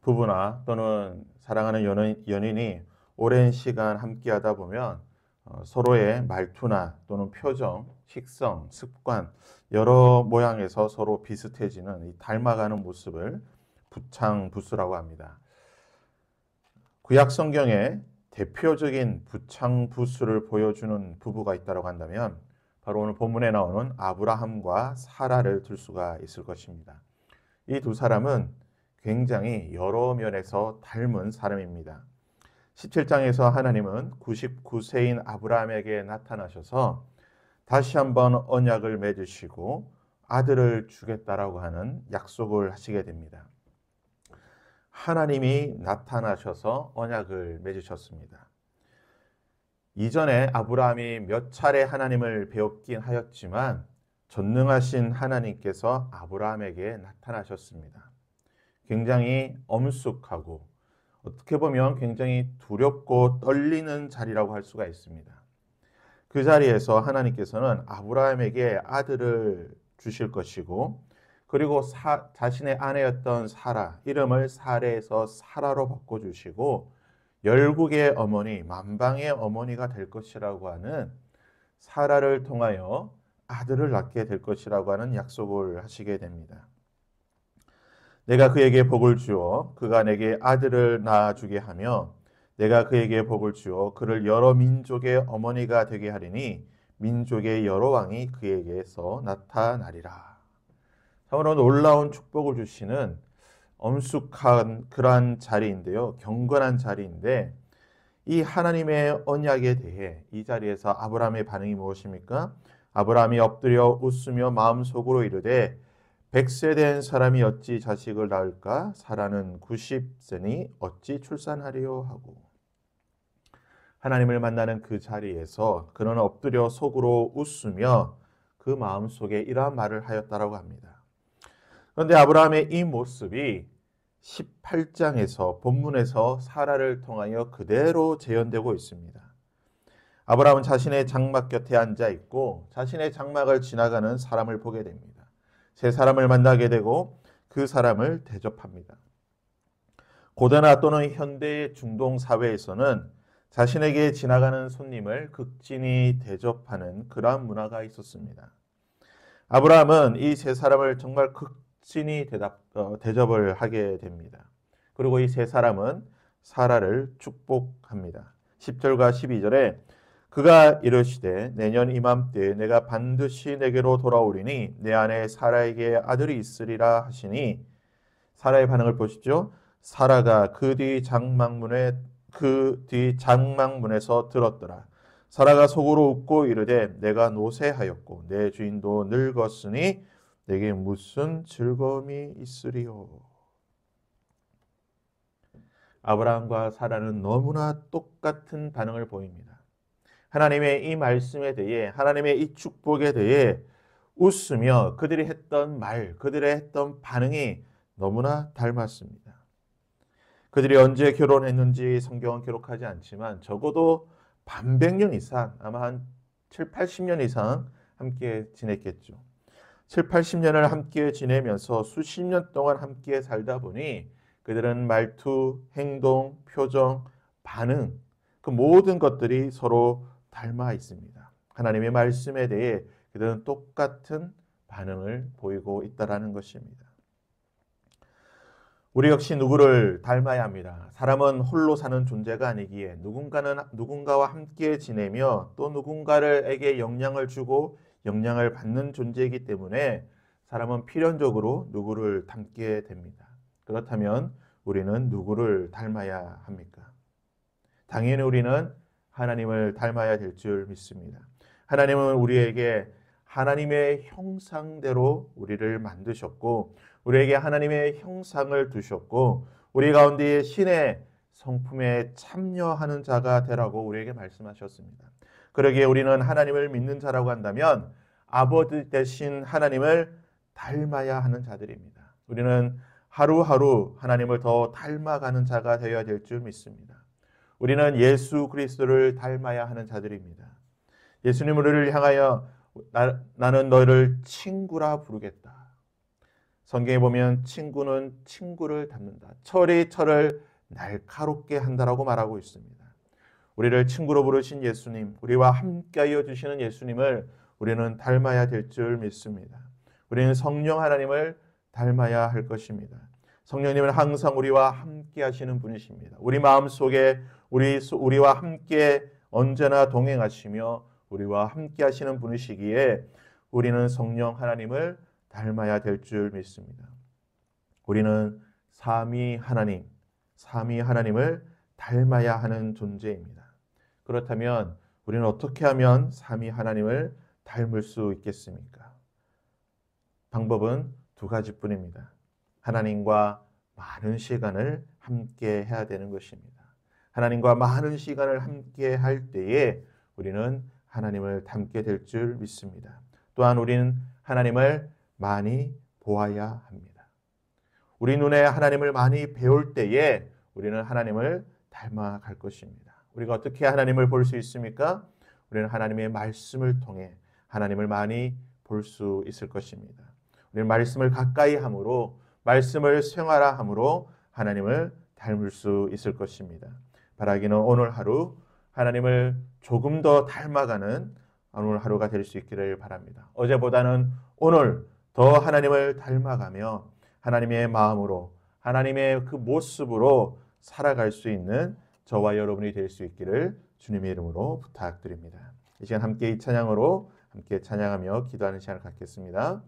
부부나 또는 사랑하는 연인이 오랜 시간 함께하다 보면 서로의 말투나 또는 표정, 식성, 습관 여러 모양에서 서로 비슷해지는 이 닮아가는 모습을 부창부수라고 합니다. 구약 성경에 대표적인 부창부수를 보여주는 부부가 있다고 한다면 바로 오늘 본문에 나오는 아브라함과 사라를 들 수가 있을 것입니다. 이 두 사람은 굉장히 여러 면에서 닮은 사람입니다. 17장에서 하나님은 99세인 아브라함에게 나타나셔서 다시 한번 언약을 맺으시고 아들을 주겠다라고 하는 약속을 하시게 됩니다. 하나님이 나타나셔서 언약을 맺으셨습니다. 이전에 아브라함이 몇 차례 하나님을 배웠긴 하였지만 전능하신 하나님께서 아브라함에게 나타나셨습니다. 굉장히 엄숙하고 어떻게 보면 굉장히 두렵고 떨리는 자리라고 할 수가 있습니다. 그 자리에서 하나님께서는 아브라함에게 아들을 주실 것이고 그리고 자신의 아내였던 사라, 이름을 사레에서 사라로 바꿔주시고 열국의 어머니, 만방의 어머니가 될 것이라고 하는 사라를 통하여 아들을 낳게 될 것이라고 하는 약속을 하시게 됩니다. 내가 그에게 복을 주어 그가 내게 아들을 낳아주게 하며 내가 그에게 복을 주어 그를 여러 민족의 어머니가 되게 하리니 민족의 여러 왕이 그에게서 나타나리라. 참으로 놀라운 축복을 주시는 엄숙한 그러한 자리인데요. 경건한 자리인데 이 하나님의 언약에 대해 이 자리에서 아브라함의 반응이 무엇입니까? 아브라함이 엎드려 웃으며 마음속으로 이르되 100세 된 사람이 어찌 자식을 낳을까? 사라는 90세니 어찌 출산하리요? 하고 하나님을 만나는 그 자리에서 그는 엎드려 속으로 웃으며 그 마음속에 이러한 말을 하였다라고 합니다. 그런데 아브라함의 이 모습이 18장에서 본문에서 사라를 통하여 그대로 재현되고 있습니다. 아브라함은 자신의 장막 곁에 앉아 있고 자신의 장막을 지나가는 사람을 보게 됩니다. 새 사람을 만나게 되고 그 사람을 대접합니다. 고대나 또는 현대의 중동 사회에서는 자신에게 지나가는 손님을 극진히 대접하는 그러한 문화가 있었습니다. 아브라함은 이 세 사람을 정말 극진히 대접을 하게 됩니다. 그리고 이 세 사람은 사라를 축복합니다. 10절과 12절에 그가 이르시되 내년 이맘때에 내가 반드시 내게로 돌아오리니 내 아내 사라에게 아들이 있으리라 하시니 사라의 반응을 보시죠. 사라가 그 뒤 장막문에서 들었더라. 사라가 속으로 웃고 이르되 내가 노쇠하였고 내 주인도 늙었으니 내게 무슨 즐거움이 있으리요. 아브라함과 사라는 너무나 똑같은 반응을 보입니다. 하나님의 이 말씀에 대해 하나님의 이 축복에 대해 웃으며 그들이 했던 말, 그들의 했던 반응이 너무나 닮았습니다. 그들이 언제 결혼했는지 성경은 기록하지 않지만 적어도 반백년 이상, 아마 한 7, 80년 이상 함께 지냈겠죠. 7, 80년을 함께 지내면서 수십 년 동안 함께 살다 보니 그들은 말투, 행동, 표정, 반응, 그 모든 것들이 서로 닮아 있습니다. 하나님의 말씀에 대해 그들은 똑같은 반응을 보이고 있다라는 것입니다. 우리 역시 누구를 닮아야 합니다. 사람은 홀로 사는 존재가 아니기에 누군가와 함께 지내며 또 누군가에게 영향을 주고 영향을 받는 존재이기 때문에 사람은 필연적으로 누구를 닮게 됩니다. 그렇다면 우리는 누구를 닮아야 합니까? 당연히 우리는 하나님을 닮아야 될 줄 믿습니다. 하나님은 우리에게 하나님의 형상대로 우리를 만드셨고 우리에게 하나님의 형상을 두셨고 우리 가운데 신의 성품에 참여하는 자가 되라고 우리에게 말씀하셨습니다. 그러기에 우리는 하나님을 믿는 자라고 한다면 아버지 되신 하나님을 닮아야 하는 자들입니다. 우리는 하루하루 하나님을 더 닮아가는 자가 되어야 될 줄 믿습니다. 우리는 예수 그리스도를 닮아야 하는 자들입니다. 예수님 우리를 향하여 나는 너를 친구라 부르겠다. 성경에 보면 친구는 친구를 닮는다. 철이 철을 날카롭게 한다라고 말하고 있습니다. 우리를 친구로 부르신 예수님, 우리와 함께하여 주시는 예수님을 우리는 닮아야 될 줄 믿습니다. 우리는 성령 하나님을 닮아야 할 것입니다. 성령님은 항상 우리와 함께 하시는 분이십니다. 우리 마음속에 우리와 함께 언제나 동행하시며 우리와 함께 하시는 분이시기에 우리는 성령 하나님을 닮아야 될 줄 믿습니다. 우리는 삼위 하나님을 닮아야 하는 존재입니다. 그렇다면 우리는 어떻게 하면 삼위 하나님을 닮을 수 있겠습니까? 방법은 두 가지뿐입니다. 하나님과 많은 시간을 함께 해야 되는 것입니다. 하나님과 많은 시간을 함께 할 때에 우리는 하나님을 닮게 될 줄 믿습니다. 또한 우리는 하나님을 많이 보아야 합니다. 우리 눈에 하나님을 많이 배울 때에 우리는 하나님을 닮아갈 것입니다. 우리가 어떻게 하나님을 볼 수 있습니까? 우리는 하나님의 말씀을 통해 하나님을 많이 볼 수 있을 것입니다. 우리는 말씀을 가까이 함으로 말씀을 생활함으로 하나님을 닮을 수 있을 것입니다. 바라기는 오늘 하루 하나님을 조금 더 닮아가는 오늘 하루가 될 수 있기를 바랍니다. 어제보다는 오늘 더 하나님을 닮아가며 하나님의 마음으로 하나님의 그 모습으로 살아갈 수 있는 저와 여러분이 될 수 있기를 주님의 이름으로 부탁드립니다. 이 시간 함께 이 찬양으로 함께 찬양하며 기도하는 시간을 갖겠습니다.